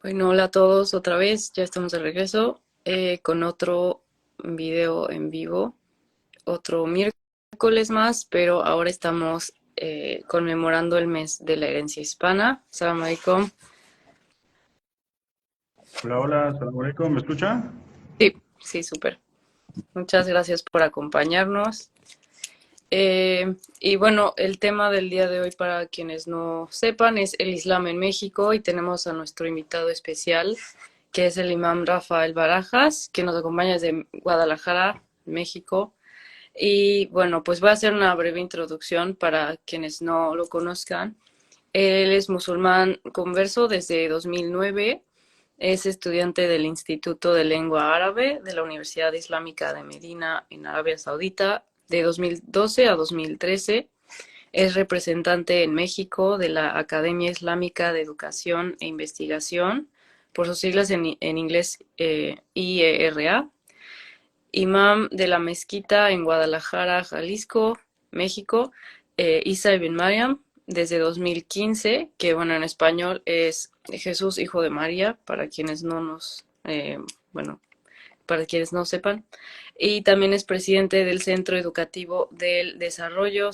Bueno, hola a todos otra vez, ya estamos de regreso con otro video en vivo, otro miércoles más, pero ahora estamos conmemorando el mes de la herencia hispana. Salam alaikum. Hola, hola, salam alaikum, ¿me escucha? Sí, sí, súper. Muchas gracias por acompañarnos. Y bueno, el tema del día de hoy, para quienes no sepan, es el Islam en México y tenemos a nuestro invitado especial, que es el imam Rafael Barajas, que nos acompaña desde Guadalajara, México. Y bueno, pues voy a hacer una breve introducción para quienes no lo conozcan. Él es musulmán converso desde 2009. Es estudiante del Instituto de Lengua Árabe de la Universidad Islámica de Medina en Arabia Saudita de 2012 a 2013. Es representante en México de la Academia Islámica de Educación e Investigación, por sus siglas en inglés IERA. Imam de la mezquita en Guadalajara, Jalisco, México, Isa ibn Mariam, desde 2015, que bueno, en español es Jesús, hijo de María, para quienes no nos, bueno, para quienes no sepan. Y también es presidente del Centro Educativo del Desarrollo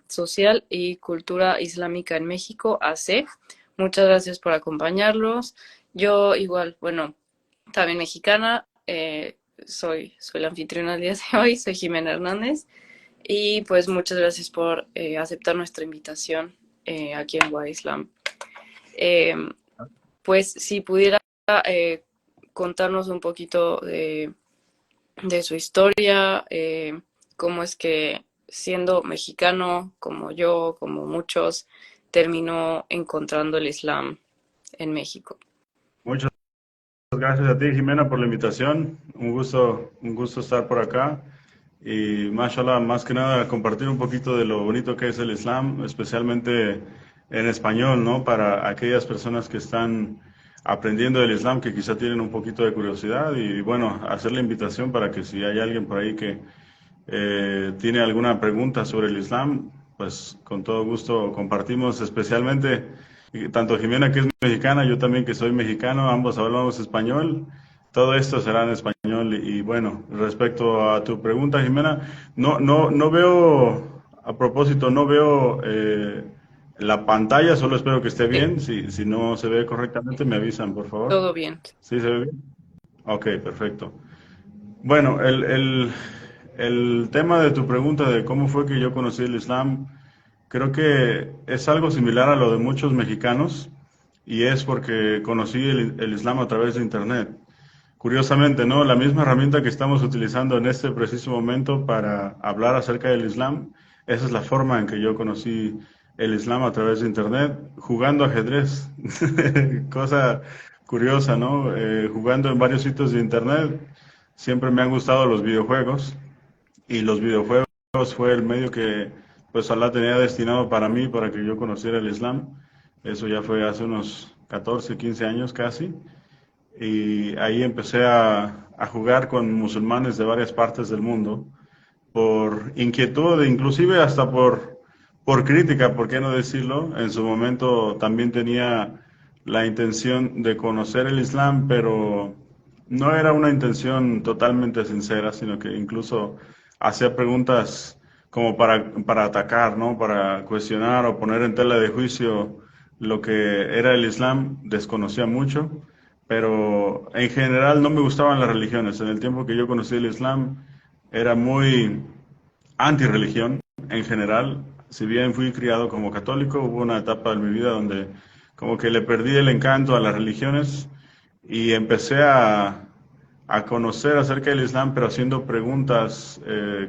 Social y Cultura Islámica en México, AC. Muchas gracias por acompañarlos. Yo igual, bueno, también mexicana, soy la anfitriona del día de hoy, soy Jimena Hernández. Y pues muchas gracias por aceptar nuestra invitación aquí en Guadislam. Eh, pues si pudiera eh, contarnos un poquito de su historia, cómo es que siendo mexicano como yo, como muchos, terminó encontrando el Islam en México. Muchas gracias a ti, Jimena, por la invitación. Un gusto estar por acá. Y mashallah, más que nada, compartir un poquito de lo bonito que es el Islam, especialmente en español, ¿no? Para aquellas personas que están aprendiendo del Islam, que quizá tienen un poquito de curiosidad. Y bueno, hacer la invitación para que si hay alguien por ahí que tiene alguna pregunta sobre el Islam, pues con todo gusto compartimos, especialmente tanto Jimena que es mexicana, yo también que soy mexicano, ambos hablamos español, todo esto será en español y bueno, respecto a tu pregunta, Jimena, no veo, a propósito, no veo la pantalla, solo espero que esté Sí, bien, si no se ve correctamente me avisan, por favor. todo bien. ¿Sí se ve bien? Ok, perfecto. Bueno, el tema de tu pregunta de cómo fue que yo conocí el Islam, creo que es algo similar a lo de muchos mexicanos y es porque conocí el Islam a través de Internet. Curiosamente, ¿no? La misma herramienta que estamos utilizando en este preciso momento para hablar acerca del Islam, esa es la forma en que yo conocí el Islam a través de Internet, jugando ajedrez. Cosa curiosa, ¿no? Jugando en varios sitios de Internet. Siempre me han gustado los videojuegos y los videojuegos fue el medio que pues Allah tenía destinado para mí, para que yo conociera el Islam. Eso ya fue hace unos 14, 15 años casi y ahí empecé a jugar con musulmanes de varias partes del mundo por inquietud, inclusive hasta por crítica, ¿por qué no decirlo? En su momento también tenía la intención de conocer el Islam, pero no era una intención totalmente sincera, sino que incluso hacía preguntas como para atacar, ¿no? Para cuestionar o poner en tela de juicio lo que era el Islam, desconocía mucho, pero en general no me gustaban las religiones. En el tiempo que yo conocí el Islam, era muy antirreligión en general. Si bien fui criado como católico, hubo una etapa de mi vida donde como que le perdí el encanto a las religiones y empecé a conocer acerca del Islam, pero haciendo preguntas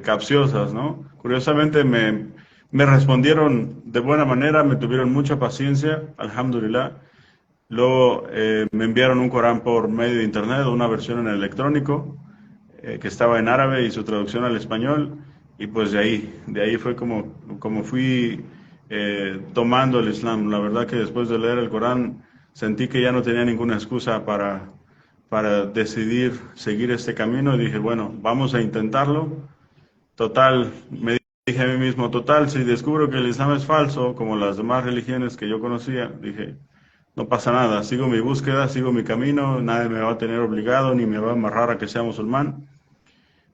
capciosas, ¿no? Curiosamente me respondieron de buena manera, me tuvieron mucha paciencia, alhamdulillah. Luego me enviaron un Corán por medio de internet, una versión en electrónico, que estaba en árabe y su traducción al español, y pues de ahí fue como fui tomando el Islam. La verdad que después de leer el Corán sentí que ya no tenía ninguna excusa para decidir seguir este camino y dije, bueno, vamos a intentarlo. Total, me dije a mí mismo, total, si descubro que el Islam es falso, como las demás religiones que yo conocía, dije, no pasa nada, sigo mi búsqueda, sigo mi camino, nadie me va a tener obligado ni me va a amarrar a que sea musulmán.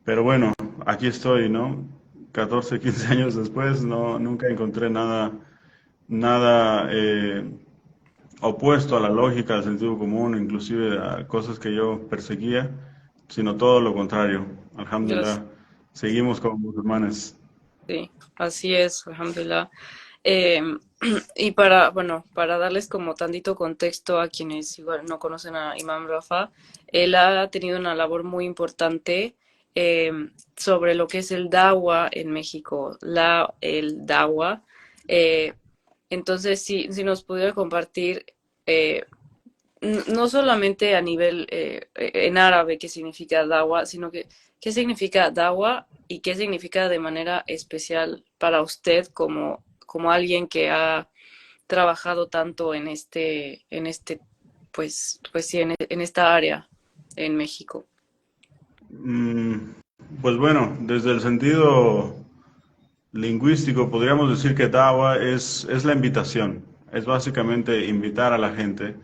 Pero bueno, aquí estoy, ¿no? 14, 15 años después, no, nunca encontré nada opuesto a la lógica, al sentido común, inclusive a cosas que yo perseguía, sino todo lo contrario. Gracias. Alhamdulillah, seguimos como musulmanes. Sí, así es, alhamdulillah. Eh, y para, bueno, para darles como tantito contexto a quienes igual no conocen a Imam Rafa, él ha tenido una labor muy importante eh, sobre lo que es el Dawa en México, el Dawa. Eh, entonces, si nos pudiera compartir, eh, no solamente a nivel en árabe qué significa Dawa, sino que qué significa Dawa y qué significa de manera especial para usted como alguien que ha trabajado tanto pues sí, en esta área en México. Mm, pues bueno, desde el sentido lingüístico podríamos decir que dawa es la invitación, es básicamente invitar a la gente.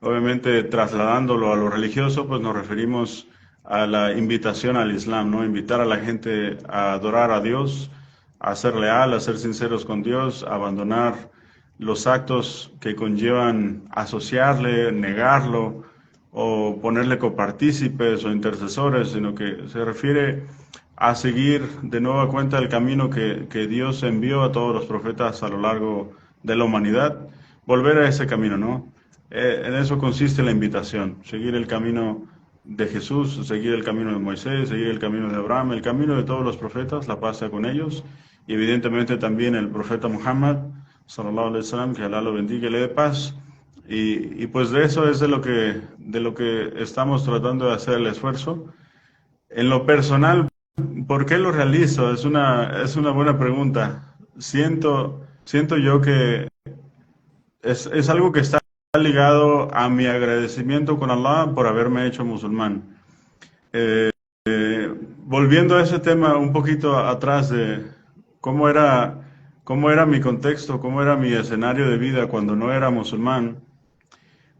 Obviamente trasladándolo a lo religioso, pues nos referimos a la invitación al Islam, ¿no? Invitar a la gente a adorar a Dios, a ser leal, a ser sinceros con Dios, a abandonar los actos que conllevan asociarle, negarlo o ponerle copartícipes o intercesores, sino que se refiere a seguir de nueva cuenta el camino que Dios envió a todos los profetas a lo largo de la humanidad, volver a ese camino, ¿no? En eso consiste la invitación, seguir el camino de Jesús, seguir el camino de Moisés, seguir el camino de Abraham, el camino de todos los profetas, la paz sea con ellos, y evidentemente también el profeta Muhammad, sallallahu alaihi wasallam, que Alá lo bendiga y le dé paz. Y pues de eso es de lo que estamos tratando de hacer el esfuerzo. En lo personal, ¿por qué lo realizo? Es una buena pregunta. Siento yo que es algo que está ligado a mi agradecimiento con Allah por haberme hecho musulmán. Volviendo a ese tema un poquito atrás de cómo era, cómo era mi contexto, cómo era mi escenario de vida cuando no era musulmán,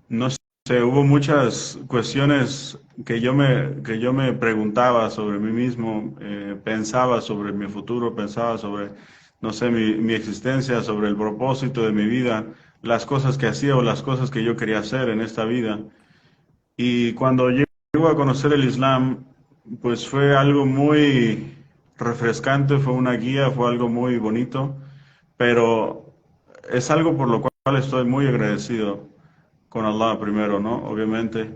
no sé, hubo muchas cuestiones que yo me preguntaba sobre mí mismo, pensaba sobre mi futuro, pensaba sobre, no sé, mi existencia, sobre el propósito de mi vida, las cosas que hacía o las cosas que yo quería hacer en esta vida. Y cuando llego a conocer el Islam, pues fue algo muy refrescante, fue una guía, fue algo muy bonito, pero es algo por lo cual estoy muy agradecido con Allah primero, ¿no? Obviamente.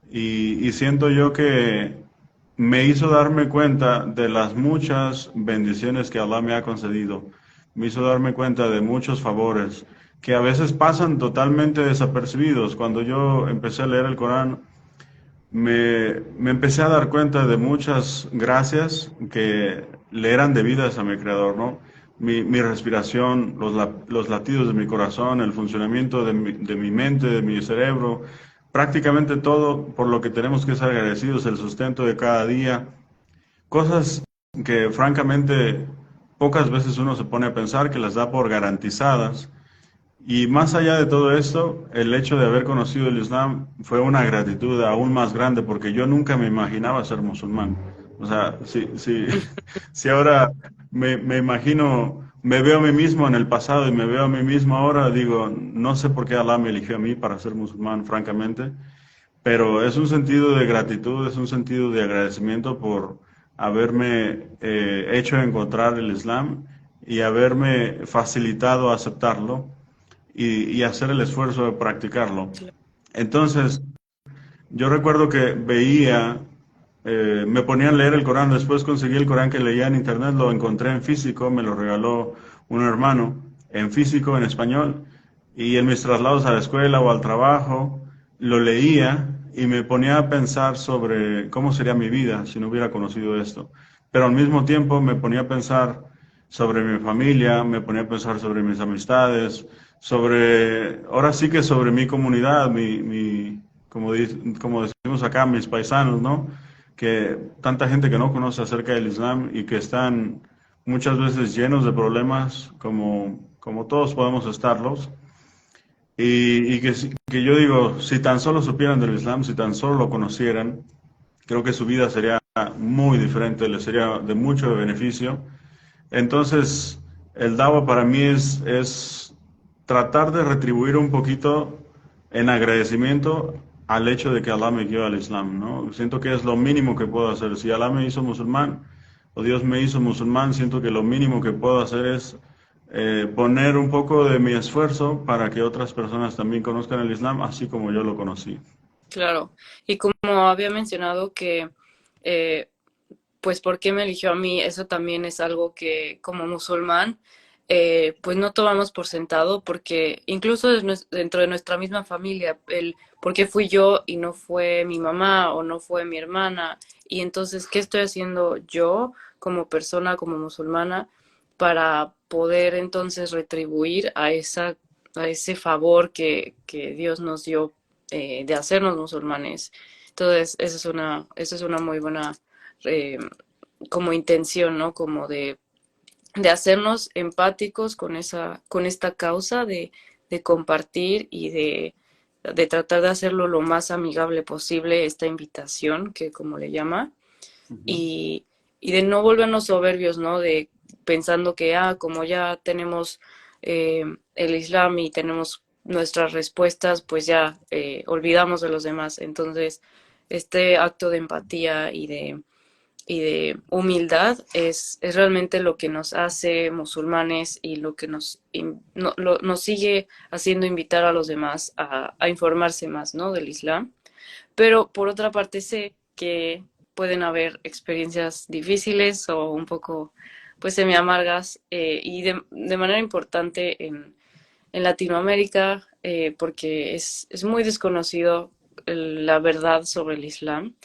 Y siento yo que me hizo darme cuenta de las muchas bendiciones que Allah me ha concedido. Me hizo darme cuenta de muchos favores que a veces pasan totalmente desapercibidos. Cuando yo empecé a leer el Corán, me empecé a dar cuenta de muchas gracias que le eran debidas a mi creador, ¿no? Mi respiración, los latidos de mi corazón, el funcionamiento de mi mente, de mi cerebro, prácticamente todo por lo que tenemos que ser agradecidos, el sustento de cada día, cosas que francamente pocas veces uno se pone a pensar que las da por garantizadas y más allá de todo esto, el hecho de haber conocido el Islam fue una gratitud aún más grande porque yo nunca me imaginaba ser musulmán. O sea, si ahora me imagino, me veo a mí mismo en el pasado y me veo a mí mismo ahora, digo, no sé por qué Allah me eligió a mí para ser musulmán, francamente, pero es un sentido de gratitud, es un sentido de agradecimiento por haberme hecho encontrar el Islam y haberme facilitado aceptarlo y hacer el esfuerzo de practicarlo. Entonces, yo recuerdo que me ponía a leer el Corán, después conseguí el Corán que leía en internet, lo encontré en físico, me lo regaló un hermano, en físico, en español, y en mis traslados a la escuela o al trabajo, lo leía y me ponía a pensar sobre cómo sería mi vida si no hubiera conocido esto. Pero al mismo tiempo me ponía a pensar sobre mi familia, me ponía a pensar sobre mis amistades, ahora sí que sobre mi comunidad, como decimos acá, mis paisanos, ¿no? Que tanta gente que no conoce acerca del Islam y que están muchas veces llenos de problemas, como todos podemos estarlos. que yo digo, si tan solo supieran del Islam, si tan solo lo conocieran, creo que su vida sería muy diferente, le sería de mucho beneficio. Entonces, el dawa para mí es tratar de retribuir un poquito en agradecimiento al hecho de que Allah me guió al Islam, ¿no? Siento que es lo mínimo que puedo hacer. Si Allah me hizo musulmán o Dios me hizo musulmán, siento que lo mínimo que puedo hacer es poner un poco de mi esfuerzo para que otras personas también conozcan el Islam, así como yo lo conocí. Claro. Y como había mencionado que, eh, pues, ¿por qué me eligió a mí? Eso también es algo que como musulmán, pues no tomamos por sentado, porque incluso dentro de nuestra misma familia, el por qué fui yo y no fue mi mamá o no fue mi hermana, y entonces, ¿qué estoy haciendo yo como persona, como musulmana, para poder entonces retribuir a ese favor que Dios nos dio de hacernos musulmanes? Entonces, esa es una muy buena eh, como intención, ¿no? Como de hacernos empáticos con esta causa de compartir y de tratar de hacerlo lo más amigable posible, esta invitación, que como le llama, Ujú. y, y de no volvernos soberbios, ¿no? De pensando que, como ya tenemos el Islam y tenemos nuestras respuestas, pues ya olvidamos de los demás. Entonces, este acto de empatía y de humildad es realmente lo que nos hace musulmanes y lo que nos sigue haciendo invitar a los demás a informarse más, ¿no? Del Islam. Pero por otra parte sé que pueden haber experiencias difíciles o un poco pues semi amargas y de manera importante en Latinoamérica porque es muy desconocido la verdad sobre el Islam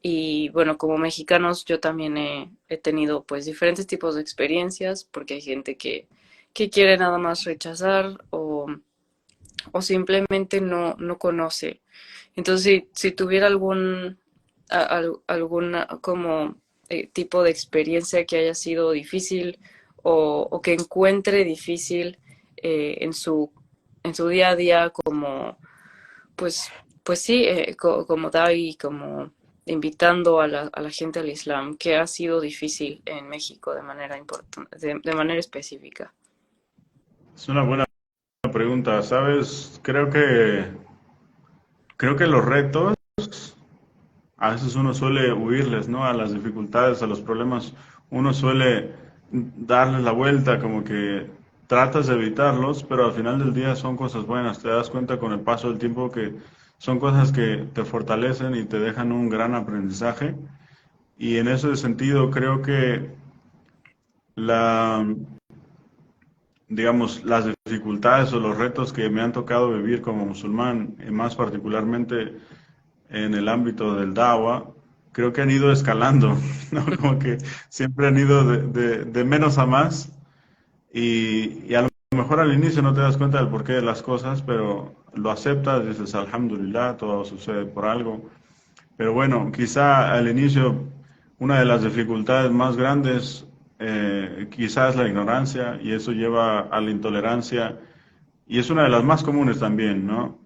y bueno, como mexicanos yo también he tenido pues diferentes tipos de experiencias porque hay gente que quiere nada más rechazar o simplemente no conoce. Entonces, si tuviera alguna como tipo de experiencia que haya sido difícil o que encuentre difícil en en su día a día como, pues, pues sí, como Dai, como invitando a la gente al Islam, que ha sido difícil en México de manera importante, de manera específica. Es una buena pregunta, ¿sabes? Creo que los retos a veces uno suele huirles, ¿no? A las dificultades, a los problemas, uno suele darles la vuelta, como que tratas de evitarlos, pero al final del día son cosas buenas. Te das cuenta con el paso del tiempo que son cosas que te fortalecen y te dejan un gran aprendizaje. Y en ese sentido creo que la, digamos, las dificultades o los retos que me han tocado vivir como musulmán, y más particularmente en el ámbito del Dawa, creo que han ido escalando, ¿no? Como que siempre han ido de menos a más y a lo mejor al inicio no te das cuenta del porqué de las cosas, pero lo aceptas, dices, alhamdulillah, todo sucede por algo. Pero bueno, quizá al inicio una de las dificultades más grandes quizás es la ignorancia y eso lleva a la intolerancia y es una de las más comunes también, ¿no?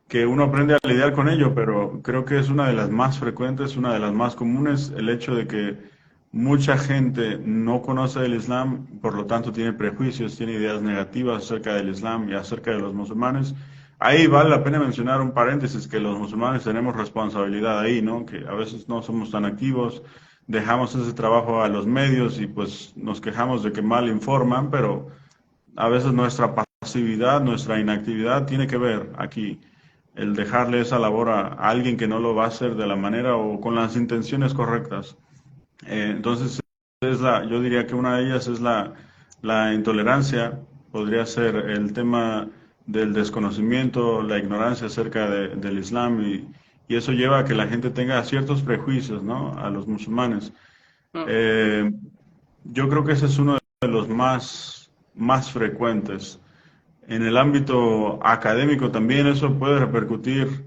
Que uno aprende a lidiar con ello, pero creo que es una de las más frecuentes, una de las más comunes, el hecho de que mucha gente no conoce el Islam, por lo tanto tiene prejuicios, tiene ideas negativas acerca del Islam y acerca de los musulmanes. Ahí vale la pena mencionar un paréntesis, que los musulmanes tenemos responsabilidad ahí, ¿no? Que a veces no somos tan activos, dejamos ese trabajo a los medios y pues nos quejamos de que mal informan, pero a veces nuestra pasividad, nuestra inactividad tiene que ver aquí el dejarle esa labor a alguien que no lo va a hacer de la manera o con las intenciones correctas. Entonces, yo diría que una de ellas es la intolerancia, podría ser el tema del desconocimiento, la ignorancia acerca del Islam y eso lleva a que la gente tenga ciertos prejuicios, ¿no? A los musulmanes. Mm. Eh, yo creo que ese es uno de los más frecuentes. En el ámbito académico también eso puede repercutir,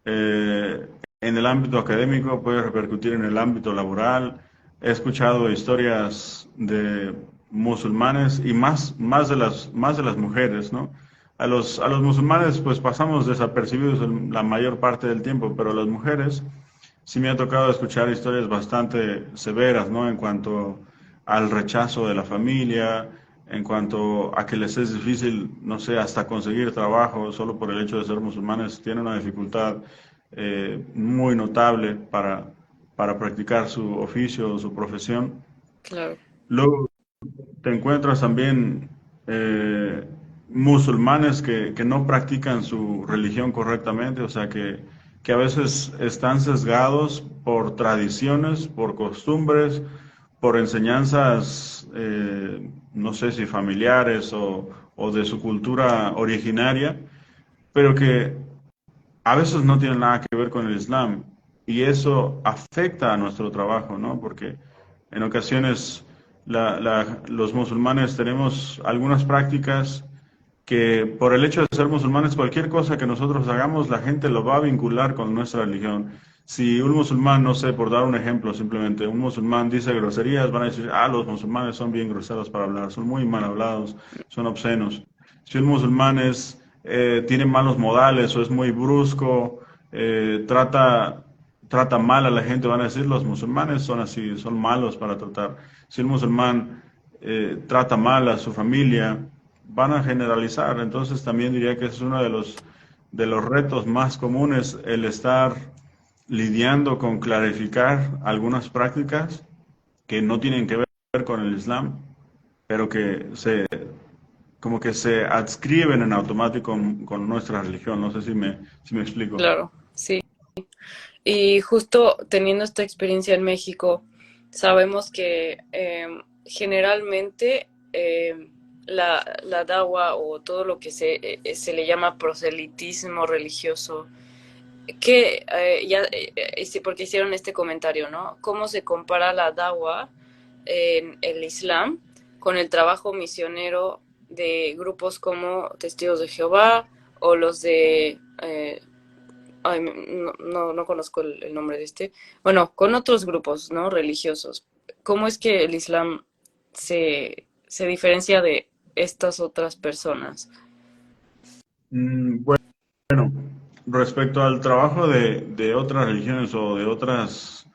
eh, en el ámbito académico puede repercutir en el ámbito laboral. He escuchado historias de musulmanes y más de las mujeres, ¿no? a los musulmanes pues pasamos desapercibidos la mayor parte del tiempo, pero a las mujeres sí me ha tocado escuchar historias bastante severas, ¿no? En cuanto al rechazo de la familia, en cuanto a que les es difícil, no sé, hasta conseguir trabajo solo por el hecho de ser musulmanes, tienen una dificultad muy notable para practicar su oficio o su profesión. Claro, Luego te encuentras también eh, musulmanes que no practican su religión correctamente, o sea que a veces están sesgados por tradiciones, por costumbres, por enseñanzas, no sé si familiares o de su cultura originaria, pero que a veces no tienen nada que ver con el Islam. Y eso afecta a nuestro trabajo, ¿no? Porque en ocasiones los musulmanes tenemos algunas prácticas que por el hecho de ser musulmanes, cualquier cosa que nosotros hagamos, la gente lo va a vincular con nuestra religión. Si un musulmán, no sé, por dar un ejemplo, simplemente un musulmán dice groserías, van a decir, ah, los musulmanes son bien groseros para hablar, son muy mal hablados, son obscenos. Si un musulmán tiene malos modales o es muy brusco, trata mal a la gente, van a decir, los musulmanes son así, son malos para tratar. Si un musulmán trata mal a su familia, van a generalizar. Entonces también diría que es uno de los retos más comunes el estar lidiando con clarificar algunas prácticas que no tienen que ver con el Islam, pero que como que se adscriben en automático con nuestra religión. No sé si me explico. claro, sí. Y justo teniendo esta experiencia en México, sabemos que generalmente la dawa o todo lo que se le llama proselitismo religioso, que sí, porque hicieron este comentario, ¿no? ¿Cómo se compara la dawa en el Islam con el trabajo misionero de grupos como Testigos de Jehová o los de ay, no conozco el nombre de este. Bueno, con otros grupos, ¿no? Religiosos. ¿Cómo es que el Islam se diferencia de estas otras personas? Bueno, respecto al trabajo de otras religiones o de otras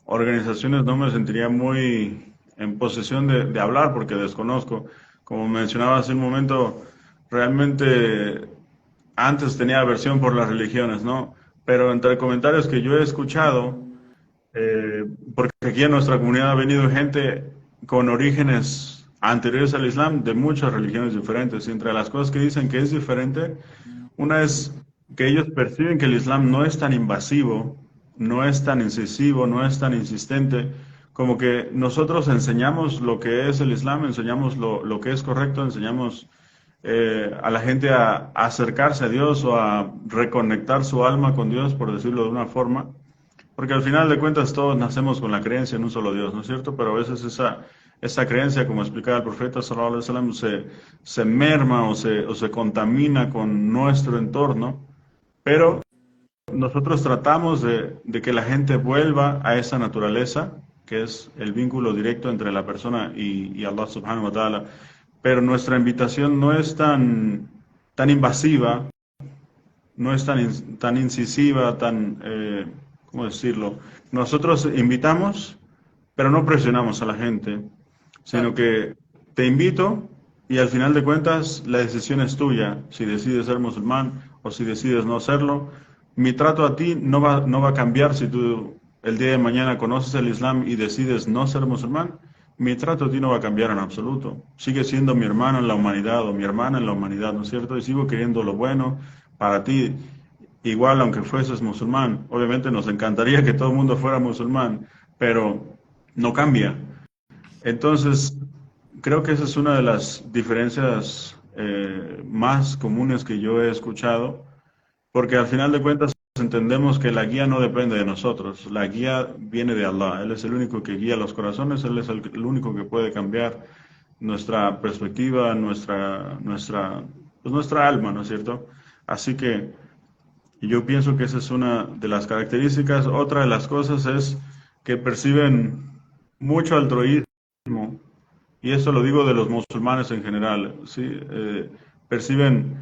organizaciones, no me sentiría muy en posesión de hablar porque desconozco. Como mencionaba hace un momento, realmente antes tenía aversión por las religiones, ¿no? Pero entre comentarios que yo he escuchado, eh, porque aquí en nuestra comunidad ha venido gente con orígenes anteriores al Islam de muchas religiones diferentes. Y entre las cosas que dicen que es diferente, una es que ellos perciben que el Islam no es tan invasivo, no es tan incisivo, no es tan insistente, como que nosotros enseñamos lo que es el Islam, enseñamos lo que es correcto, enseñamos a la gente a acercarse a Dios o a reconectar su alma con Dios, por decirlo de una forma. Porque al final de cuentas todos nacemos con la creencia en un solo Dios, ¿no es cierto? Pero a veces esa creencia, como explicaba el profeta sallallahu alaihi wasallam, se merma o se contamina con nuestro entorno, pero nosotros tratamos de que la gente vuelva a esa naturaleza, que es el vínculo directo entre la persona y Allah subhanahu wa ta'ala. Pero nuestra invitación no es tan invasiva, no es tan incisiva, ¿cómo decirlo? Nosotros invitamos, pero no presionamos a la gente, sino Claro, que te invito y al final de cuentas la decisión es tuya, si decides ser musulmán o si decides no serlo. Mi trato a ti no va a cambiar si tú el día de mañana conoces el Islam y decides no ser musulmán. Mi trato a ti no va a cambiar en absoluto. Sigue siendo mi hermano en la humanidad o mi hermana en la humanidad, ¿no es cierto? Y sigo queriendo lo bueno para ti, igual aunque fueses musulmán. Obviamente nos encantaría que todo el mundo fuera musulmán, pero no cambia. Entonces, creo que esa es una de las diferencias más comunes que yo he escuchado, porque al final de cuentas entendemos que la guía no depende de nosotros, la guía viene de Allah. Él es el único que guía los corazones, Él es el único que puede cambiar nuestra perspectiva, pues nuestra alma, ¿no es cierto? Así que yo pienso que esa es una de las características. Otra de las cosas es que perciben mucho altruismo, y eso lo digo de los musulmanes en general, ¿sí? Perciben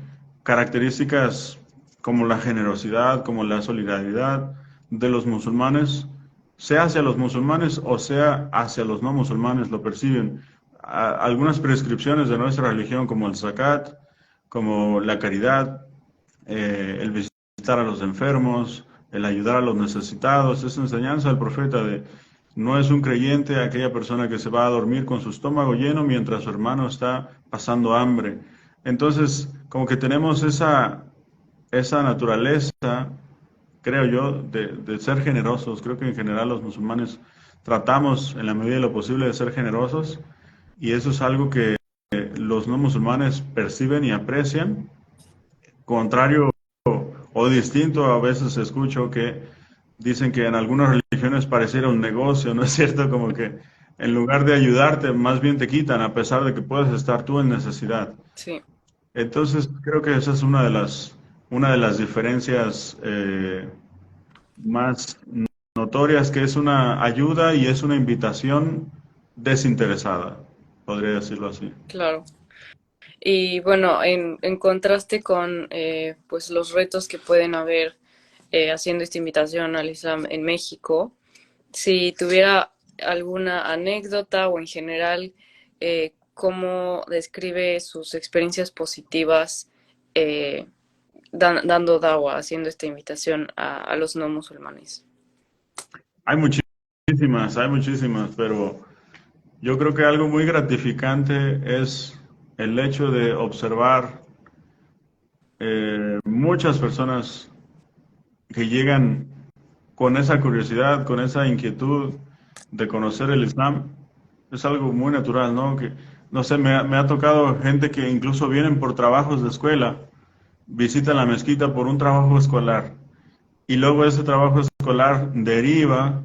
características como la generosidad, como la solidaridad de los musulmanes, sea hacia los musulmanes o sea hacia los no musulmanes, lo perciben. Algunas prescripciones de nuestra religión, como el zakat, como la caridad, el visitar a los enfermos, el ayudar a los necesitados, es enseñanza del profeta de no es un creyente aquella persona que se va a dormir con su estómago lleno mientras su hermano está pasando hambre. Entonces, como que tenemos esa naturaleza, creo yo, de ser generosos. Creo que en general los musulmanes tratamos en la medida de lo posible de ser generosos y eso es algo que los no musulmanes perciben y aprecian. Contrario o distinto, a veces escucho que dicen que en algunas religiones pareciera un negocio, ¿no es cierto? Como que en lugar de ayudarte, más bien te quitan, a pesar de que puedes estar tú en necesidad. Sí, Entonces, creo que esa es una de las diferencias más notorias, que es una ayuda y es una invitación desinteresada, podría decirlo así. claro. Y bueno, en contraste con pues los retos que pueden haber haciendo esta invitación al Islam en México, si tuviera alguna anécdota o en general, cómo describe sus experiencias positivas dando dawa, haciendo esta invitación a los no musulmanes. Hay muchísimas, pero yo creo que algo muy gratificante es el hecho de observar muchas personas que llegan con esa curiosidad, con esa inquietud de conocer el Islam. Es algo muy natural, ¿no? Que, no sé, me ha tocado gente que incluso vienen por trabajos de escuela, visitan la mezquita por un trabajo escolar y luego ese trabajo escolar deriva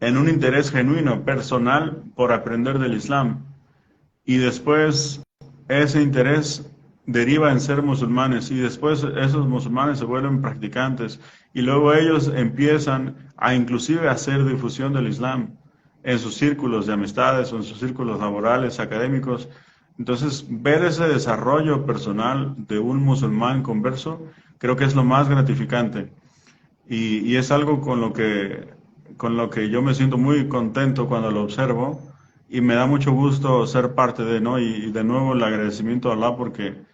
en un interés genuino, personal, por aprender del Islam. Y después ese interés deriva en ser musulmanes y después esos musulmanes se vuelven practicantes y luego ellos empiezan a inclusive hacer difusión del Islam en sus círculos de amistades o en sus círculos laborales, académicos. Entonces, ver ese desarrollo personal de un musulmán converso creo que es lo más gratificante y es algo con lo que yo me siento muy contento cuando lo observo y me da mucho gusto ser parte de, ¿no? Y de nuevo el agradecimiento a Allah porque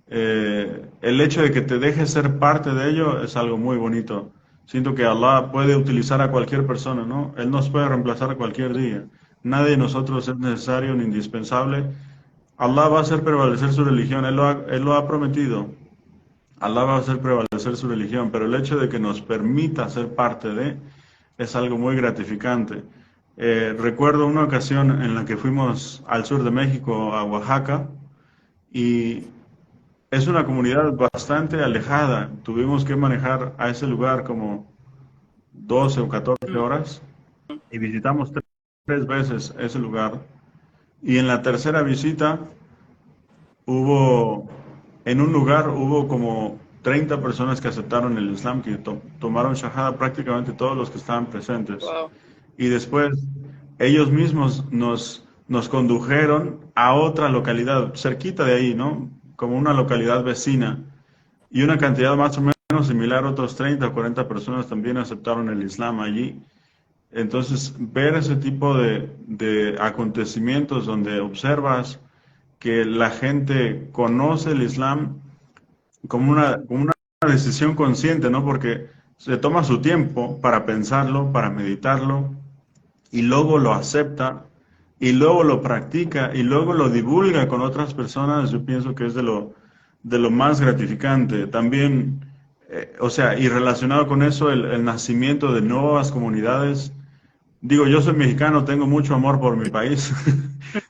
el hecho de que te dejes ser parte de ello es algo muy bonito. Siento que Allah puede utilizar a cualquier persona, ¿no? Él nos puede reemplazar cualquier día. Nadie de nosotros es necesario ni indispensable. Allah va a hacer prevalecer su religión, Él lo ha prometido. Allah va a hacer prevalecer su religión, pero el hecho de que nos permita ser parte de es algo muy gratificante. Recuerdo una ocasión en la que fuimos al sur de México, a Oaxaca, y es una comunidad bastante alejada. Tuvimos que manejar a ese lugar como 12 o 14 Mm, horas y visitamos tres veces ese lugar. Y en la tercera visita hubo, en un lugar hubo como 30 personas que aceptaron el Islam, que tomaron Shahada prácticamente todos los que estaban presentes. wow, Y después ellos mismos nos condujeron a otra localidad, cerquita de ahí, ¿no? Como una localidad vecina. Y una cantidad más o menos similar, otros 30 o 40 personas también aceptaron el Islam allí. Entonces, ver ese tipo de acontecimientos donde observas que la gente conoce el Islam como una decisión consciente, ¿no? Porque se toma su tiempo para pensarlo, para meditarlo, y luego lo acepta, y luego lo practica, y luego lo divulga con otras personas, yo pienso que es de lo más gratificante. También, o sea, y relacionado con eso, el nacimiento de nuevas comunidades. Digo, yo soy mexicano, tengo mucho amor por mi país,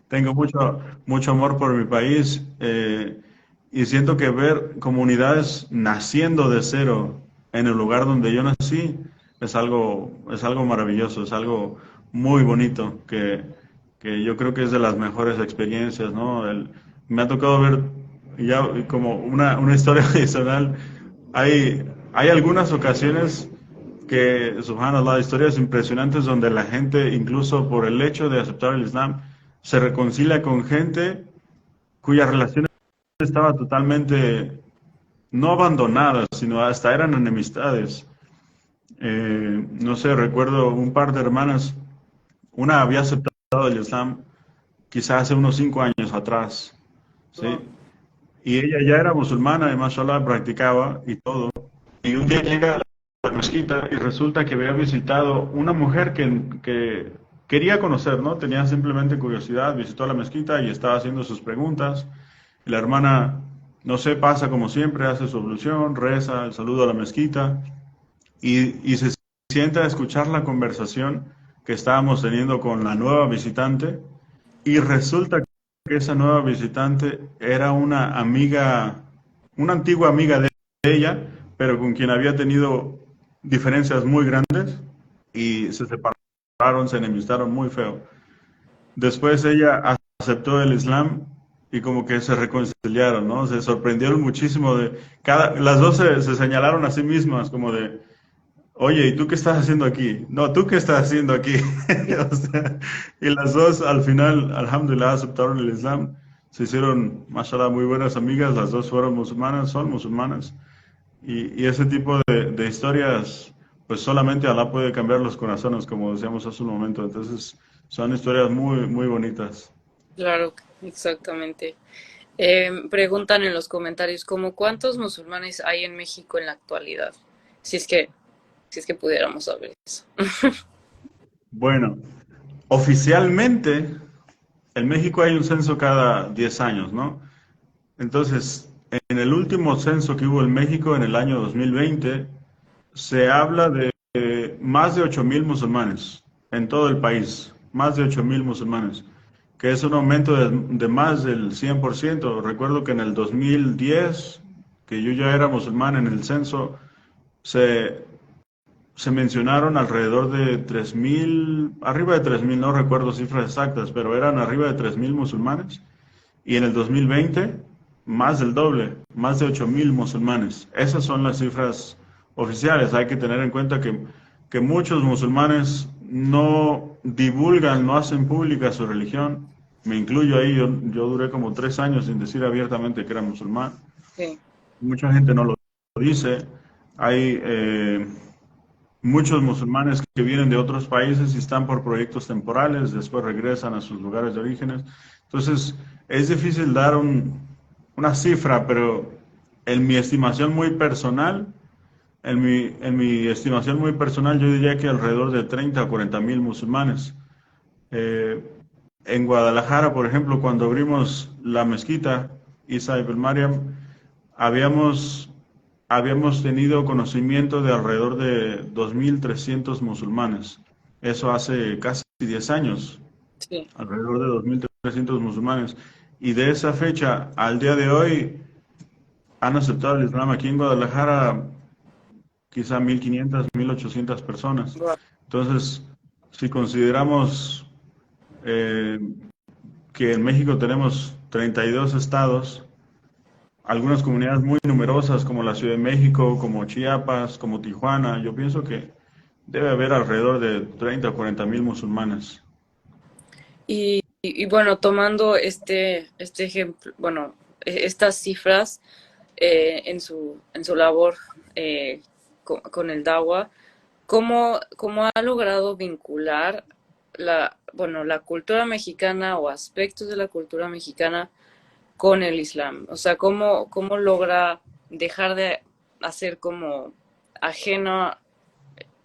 tengo mucho amor por mi país y siento que ver comunidades naciendo de cero en el lugar donde yo nací es algo maravilloso, es algo muy bonito que yo creo que es de las mejores experiencias, ¿no? Me ha tocado ver ya como una historia adicional, hay algunas ocasiones que, subhanallah, historias impresionantes donde la gente, incluso por el hecho de aceptar el Islam, se reconcilia con gente cuya relación estaba totalmente no abandonadas, sino hasta eran enemistades. No sé, recuerdo un par de hermanas, una había aceptado el Islam quizás hace unos 5 años atrás, Wow. ¿sí? Y ella ya era musulmana, y mashallah practicaba y todo. Y un día llega a la mezquita y resulta que había visitado una mujer que quería conocer, ¿no? Tenía simplemente curiosidad, visitó la mezquita y estaba haciendo sus preguntas. Y la hermana, no sé, pasa como siempre, hace su ablución, reza, el saludo a la mezquita y se sienta a escuchar la conversación que estábamos teniendo con la nueva visitante y resulta que esa nueva visitante era una amiga, una antigua amiga de ella, pero con quien había tenido diferencias muy grandes y se separaron, se enemistaron muy feo. Después ella aceptó el Islam y como que se reconciliaron, ¿no? Se sorprendieron muchísimo las dos se señalaron a sí mismas como de, oye, ¿y tú qué estás haciendo aquí? No, ¿tú qué estás haciendo aquí? O sea, y las dos al final, alhamdulillah, aceptaron el Islam, se hicieron, mashallah, muy buenas amigas, las dos fueron musulmanas, son musulmanas, y ese tipo de historias, pues solamente Allah puede cambiar los corazones, como decíamos hace un momento, entonces son historias muy, muy bonitas. Claro, exactamente. Preguntan en los comentarios como cuántos musulmanes hay en México en la actualidad, si es que, si es que pudiéramos saber eso. Bueno, oficialmente en México hay un censo cada 10 años, ¿no? Entonces, en el último censo que hubo en México en el año 2020, se habla de más de 8.000 musulmanes en todo el país, más de 8.000 musulmanes, que es un aumento de más del 100%. Recuerdo que en el 2010, que yo ya era musulmán en el censo, se, se mencionaron alrededor de 3.000, arriba de 3.000, no recuerdo cifras exactas, pero eran arriba de 3.000 musulmanes. Y en el 2020, más del doble, más de 8.000 musulmanes. Esas son las cifras oficiales. Hay que tener en cuenta que muchos musulmanes no divulgan, no hacen pública su religión. Me incluyo ahí, yo duré como 3 años sin decir abiertamente que era musulmán. Sí, Mucha gente no lo dice. Hay muchos musulmanes que vienen de otros países y están por proyectos temporales, después regresan a sus lugares de orígenes. Entonces, es difícil dar una cifra, pero en mi estimación muy personal, en mi estimación muy personal, yo diría que alrededor de 30 a 40 mil musulmanes. Eh, en Guadalajara, por ejemplo, cuando abrimos la mezquita Isa ibn Mariam, habíamos, habíamos tenido conocimiento de alrededor de 2.300 musulmanes. Eso hace casi 10 años, sí. alrededor de 2.300 musulmanes. Y de esa fecha al día de hoy han aceptado el Islam aquí en Guadalajara quizá 1.500, 1.800 personas. Wow. Entonces, si consideramos eh, que en México tenemos 32 estados, algunas comunidades muy numerosas como la Ciudad de México, como Chiapas, como Tijuana, yo pienso que debe haber alrededor de 30 o 40 mil musulmanes. Y bueno, tomando este ejemplo, bueno, estas cifras en su labor con el DAWA, ¿cómo ha logrado vincular bueno, la cultura mexicana o aspectos de la cultura mexicana con el Islam? O sea, ¿cómo logra dejar de hacer como ajeno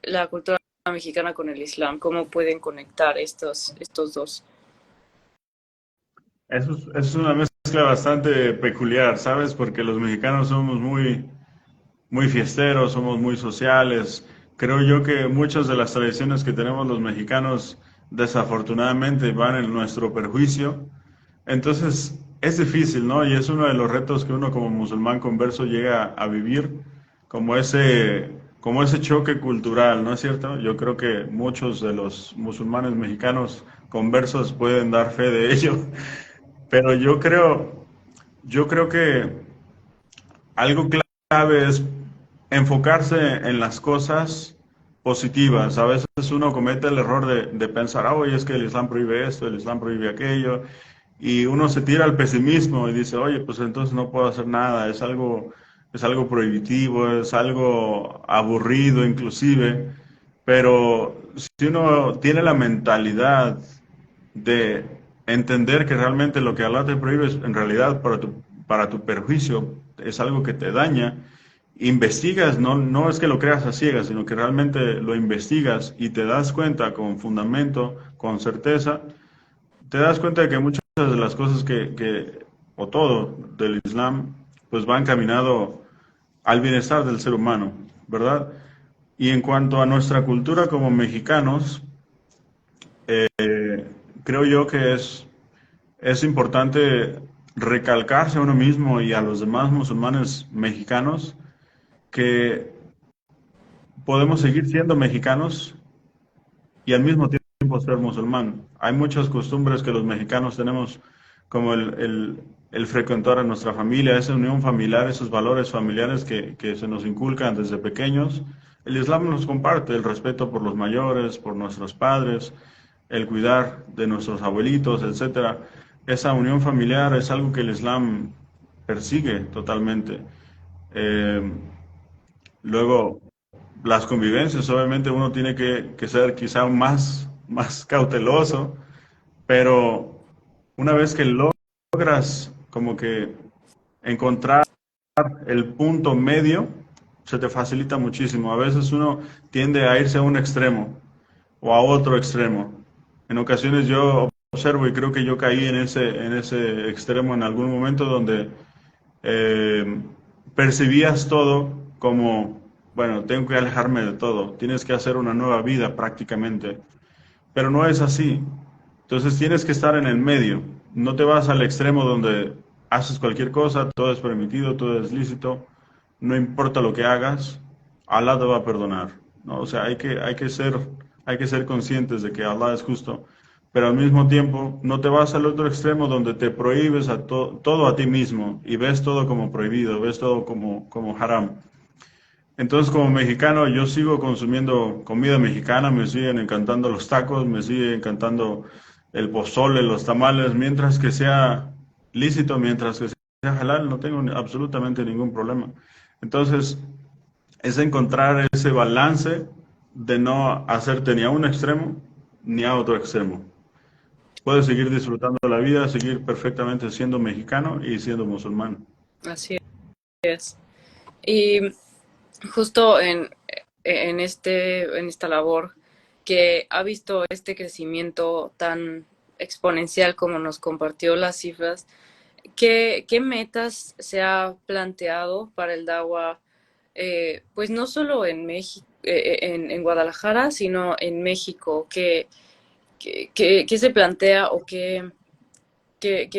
la cultura mexicana con el Islam? ¿Cómo pueden conectar estos dos? Eso es una mezcla bastante peculiar, ¿sabes? Porque los mexicanos somos muy, muy fiesteros, somos muy sociales. Creo yo que muchas de las tradiciones que tenemos los mexicanos desafortunadamente van en nuestro perjuicio. Entonces es difícil, ¿no? Y es uno de los retos que uno como musulmán converso llega a vivir, como ese choque cultural, ¿no es cierto? Yo creo que muchos de los musulmanes mexicanos conversos pueden dar fe de ello, pero yo creo que algo clave es enfocarse en las cosas positivas. A veces uno comete el error de pensar, ah, oye, es que el Islam prohíbe esto, el Islam prohíbe aquello, y uno se tira al pesimismo y dice, oye, pues entonces no puedo hacer nada, es algo es algo prohibitivo, es algo aburrido inclusive, pero si uno tiene la mentalidad de entender que realmente lo que Allah te prohíbe es en realidad para tu perjuicio, es algo que te daña, investigas, no es que lo creas a ciegas, sino que realmente lo investigas y te das cuenta con fundamento, con certeza, te das cuenta de que muchas de las cosas o todo del Islam, pues va encaminado al bienestar del ser humano, ¿verdad? Y en cuanto a nuestra cultura como mexicanos, creo yo que es importante recalcarse a uno mismo y a los demás musulmanes mexicanos que podemos seguir siendo mexicanos y al mismo tiempo ser musulmán. Hay muchas costumbres que los mexicanos tenemos, como el frecuentar a nuestra familia, esa unión familiar, esos valores familiares que se nos inculcan desde pequeños. El Islam nos comparte el respeto por los mayores, por nuestros padres, el cuidar de nuestros abuelitos, etcétera. Esa unión familiar es algo que el Islam persigue totalmente. Eh, Luego, las convivencias, obviamente uno tiene que ser quizá más cauteloso, pero una vez que logras como que encontrar el punto medio, se te facilita muchísimo. A veces uno tiende a irse a un extremo o a otro extremo. En ocasiones yo observo y creo que yo caí en ese extremo en algún momento donde eh, percibías todo como, bueno, tengo que alejarme de todo, tienes que hacer una nueva vida prácticamente, pero no es así. Entonces tienes que estar en el medio, no te vas al extremo donde haces cualquier cosa, todo es permitido, todo es lícito, no importa lo que hagas, Allah te va a perdonar, ¿no? O sea, hay que ser conscientes de que Allah es justo, pero al mismo tiempo no te vas al otro extremo donde te prohíbes todo a ti mismo y ves todo como prohibido, ves todo como haram. Entonces, como mexicano, yo sigo consumiendo comida mexicana, me siguen encantando los tacos, me sigue encantando el pozole, los tamales, mientras que sea lícito, mientras que sea halal, no tengo absolutamente ningún problema. Entonces, es encontrar ese balance de no hacerte ni a un extremo ni a otro extremo. Puedes seguir disfrutando la vida, seguir perfectamente siendo mexicano y siendo musulmán. Así es. Y justo en esta labor que ha visto este crecimiento tan exponencial como nos compartió las cifras, ¿qué metas se ha planteado para el DAWA? Pues no solo en México, en Guadalajara, sino en México. ¿Qué se plantea o qué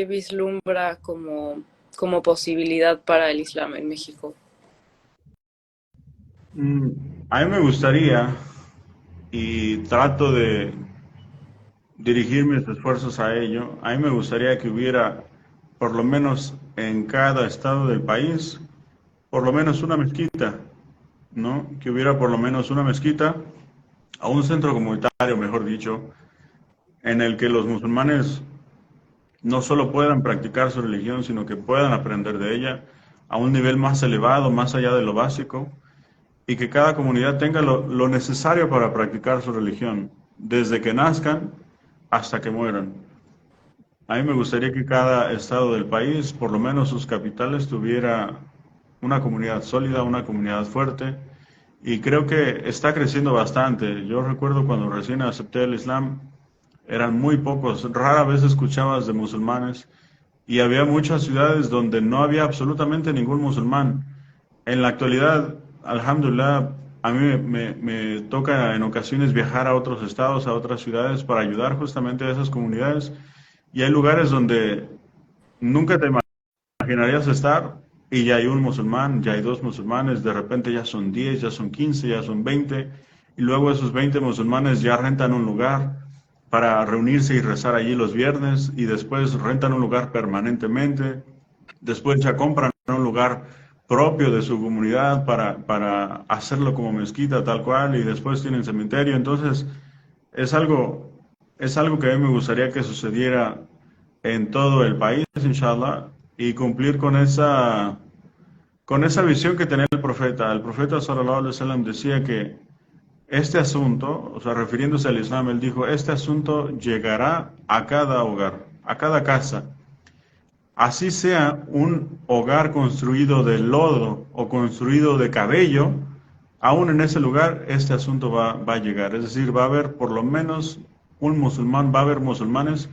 vislumbra como posibilidad para el Islam en México? A mí me gustaría, y trato de dirigir mis esfuerzos a ello, a mí me gustaría que hubiera, por lo menos en cada estado del país, por lo menos una mezquita, ¿no? Que hubiera por lo menos una mezquita o un centro comunitario, mejor dicho, en el que los musulmanes no solo puedan practicar su religión, sino que puedan aprender de ella a un nivel más elevado, más allá de lo básico, y que cada comunidad tenga lo necesario para practicar su religión, desde que nazcan hasta que mueran. A mí me gustaría que cada estado del país, por lo menos sus capitales, tuviera una comunidad sólida, una comunidad fuerte, y creo que está creciendo bastante. Yo recuerdo cuando recién acepté el Islam, eran muy pocos, rara vez escuchabas de musulmanes, y había muchas ciudades donde no había absolutamente ningún musulmán. En la actualidad, alhamdulillah, a mí me toca en ocasiones viajar a otros estados, a otras ciudades, para ayudar justamente a esas comunidades. Y hay lugares donde nunca te imaginarías estar y ya hay un musulmán, ya hay dos musulmanes, de repente ya son 10, ya son 15, ya son 20, y luego esos 20 musulmanes ya rentan un lugar para reunirse y rezar allí los viernes, y después rentan un lugar permanentemente, después ya compran un lugar propio de su comunidad para hacerlo como mezquita tal cual, y después tienen cementerio. Entonces es algo, es algo que a mí me gustaría que sucediera en todo el país, inshallah, y cumplir con esa, con esa visión que tenía el profeta sallallahu alaihi wasallam decía que este asunto, o sea, refiriéndose al Islam, él dijo, este asunto llegará a cada hogar, a cada casa. Así sea un hogar construido de lodo o construido de cabello, aún en ese lugar este asunto va a llegar. Es decir, va a haber por lo menos un musulmán, va a haber musulmanes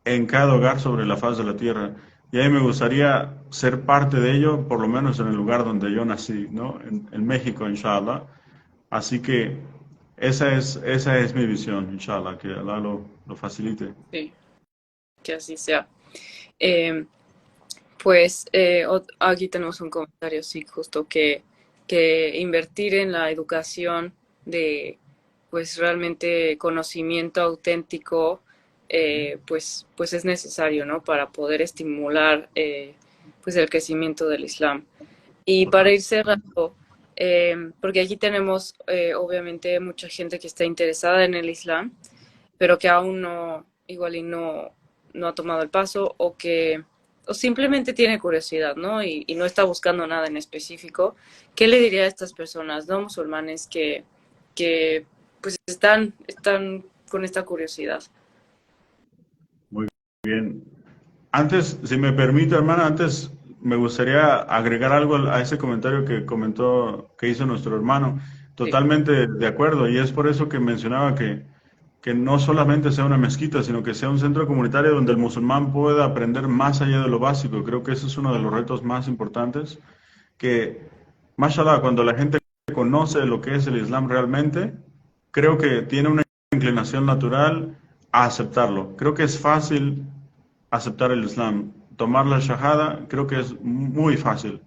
en cada hogar sobre la faz de la tierra. Y a mí me gustaría ser parte de ello, por lo menos en el lugar donde yo nací, ¿no? En México, inshallah. Así que esa es mi visión, inshallah, que Allah lo facilite. Sí, que así sea. Eh, Pues aquí tenemos un comentario, sí, justo que invertir en la educación de, pues realmente conocimiento auténtico, pues es necesario, ¿no? Para poder estimular, pues el crecimiento del Islam. Y para ir cerrando, porque aquí tenemos, obviamente, mucha gente que está interesada en el Islam, pero que aún no, igual y no ha tomado el paso o simplemente tiene curiosidad, ¿no? Y no está buscando nada en específico. ¿Qué le diría a estas personas, no musulmanes, que pues están con esta curiosidad? Muy bien. Antes, si me permite, hermana, antes me gustaría agregar algo a ese comentario que comentó, que hizo nuestro hermano. Sí, Totalmente de acuerdo, y es por eso que mencionaba que no solamente sea una mezquita, sino que sea un centro comunitario donde el musulmán pueda aprender más allá de lo básico. Creo que ese es uno de los retos más importantes, que, mashallah, cuando la gente conoce lo que es el Islam realmente, creo que tiene una inclinación natural a aceptarlo. Creo que es fácil aceptar el Islam. Tomar la shahada creo que es muy fácil.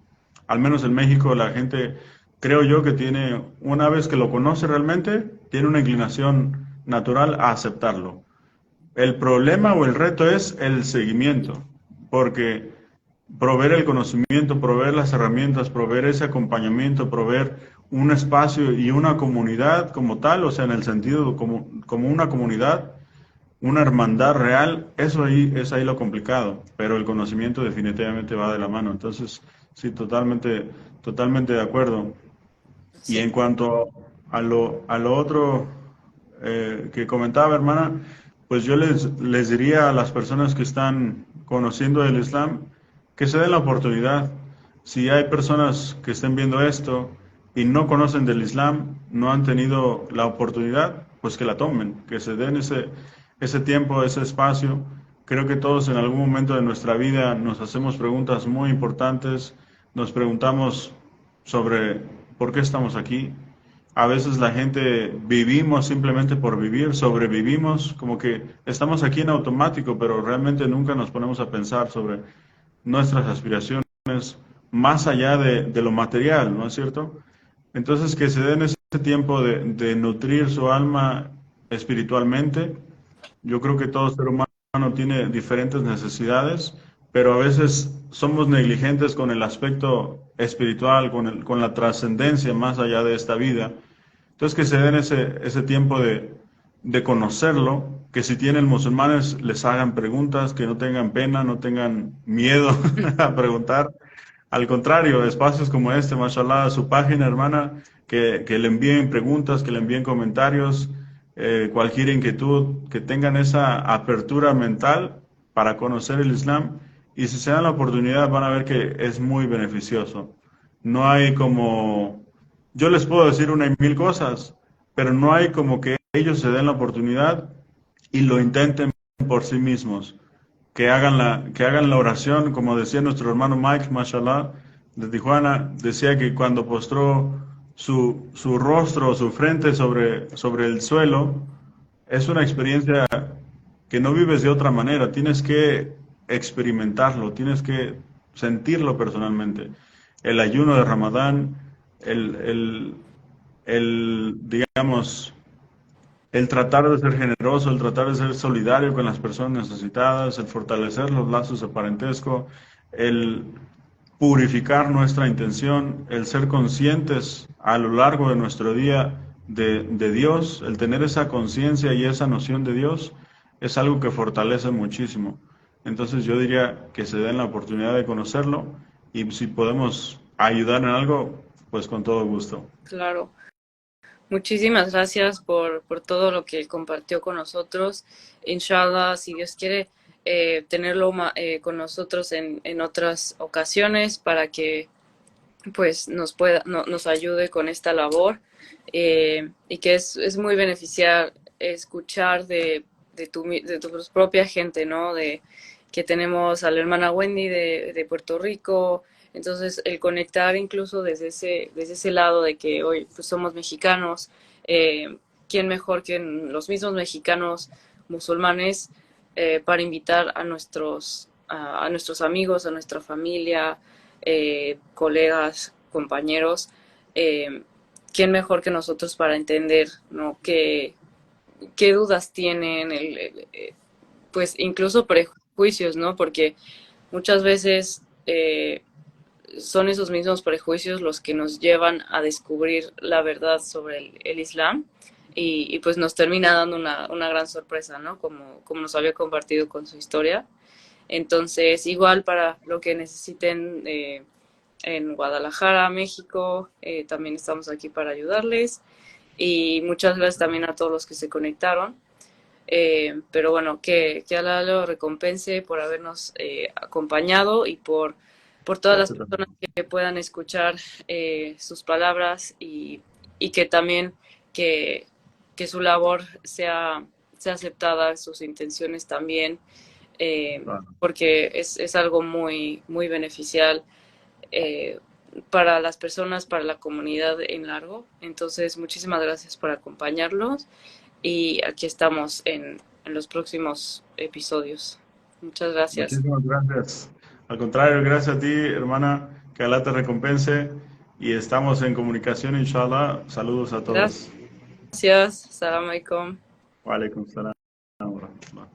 Al menos en México la gente, creo yo que tiene, una vez que lo conoce realmente, tiene una inclinación natural a aceptarlo. El problema o el reto es el seguimiento, porque proveer el conocimiento, proveer las herramientas, proveer ese acompañamiento, proveer un espacio y una comunidad como tal, o sea, en el sentido como una comunidad, una hermandad real, eso ahí es ahí lo complicado, pero el conocimiento definitivamente va de la mano. Entonces, sí, totalmente de acuerdo. Y sí, en cuanto a lo otro que comentaba, hermana, pues yo les diría a las personas que están conociendo el Islam que se den la oportunidad. Si hay personas que estén viendo esto y no conocen del Islam, no han tenido la oportunidad, pues que la tomen, que se den ese tiempo, ese espacio. Creo que todos en algún momento de nuestra vida nos hacemos preguntas muy importantes, nos preguntamos sobre por qué estamos aquí. A veces la gente vivimos simplemente por vivir, sobrevivimos, como que estamos aquí en automático, pero realmente nunca nos ponemos a pensar sobre nuestras aspiraciones más allá de lo material, ¿no es cierto? Entonces, que se den ese tiempo de nutrir su alma espiritualmente. Yo creo que todo ser humano tiene diferentes necesidades, pero a veces somos negligentes con el aspecto espiritual, con la trascendencia más allá de esta vida. Entonces, que se den ese tiempo de conocerlo, que si tienen musulmanes les hagan preguntas, que no tengan pena, no tengan miedo a preguntar. Al contrario, espacios como este, mashallah, su página, hermana, que le envíen preguntas, que le envíen comentarios, cualquier inquietud, que tengan esa apertura mental para conocer el Islam. Y si se dan la oportunidad, van a ver que es muy beneficioso. No hay como, yo les puedo decir una y mil cosas, pero no hay como que ellos se den la oportunidad y lo intenten por sí mismos, que hagan la oración, como decía nuestro hermano Mike, mashallah, de Tijuana, decía que cuando postró su rostro, su frente sobre el suelo, es una experiencia que no vives de otra manera, tienes que experimentarlo, tienes que sentirlo personalmente. El ayuno de Ramadán, el, el, digamos, el tratar de ser generoso, el tratar de ser solidario con las personas necesitadas, el fortalecer los lazos de parentesco, el purificar nuestra intención, el ser conscientes a lo largo de nuestro día de Dios, el tener esa conciencia y esa noción de Dios, es algo que fortalece muchísimo. Entonces yo diría que se den la oportunidad de conocerlo y si podemos ayudar en algo, pues con todo gusto. Claro. Muchísimas gracias por todo lo que compartió con nosotros. Inshallah, si Dios quiere, tenerlo con nosotros en otras ocasiones para que pues nos ayude con esta labor, y que es muy beneficiar escuchar de tu propia gente, ¿no? De que tenemos a la hermana Wendy de Puerto Rico. Entonces, el conectar incluso desde ese lado de que hoy pues, somos mexicanos, ¿quién mejor que los mismos mexicanos musulmanes para invitar a nuestros amigos, a nuestra familia, colegas, compañeros, eh, quién mejor que nosotros para entender, ¿no? qué dudas tienen, pues incluso prejuicios, ¿no? Porque muchas veces son esos mismos prejuicios los que nos llevan a descubrir la verdad sobre el Islam, y pues nos termina dando una gran sorpresa, ¿no? Como nos había compartido con su historia. Entonces, igual para lo que necesiten en Guadalajara, México, también estamos aquí para ayudarles. Y muchas gracias también a todos los que se conectaron. Pero bueno, que Alá lo recompense por habernos acompañado y por todas las Gracias personas también. que puedan escuchar sus palabras, y que también que, que su labor sea aceptada, sus intenciones también, Claro. porque es algo muy, muy beneficial eh, para las personas, para la comunidad en largo. Entonces, muchísimas gracias por acompañarnos, y aquí estamos en los próximos episodios. Muchas gracias. Muchísimas gracias. Al contrario, gracias a ti, hermana, que Alá te recompense y estamos en comunicación, inshallah. Saludos a todos. Gracias. Salam alaikum. Wa alaikum salam wa rahmatullah.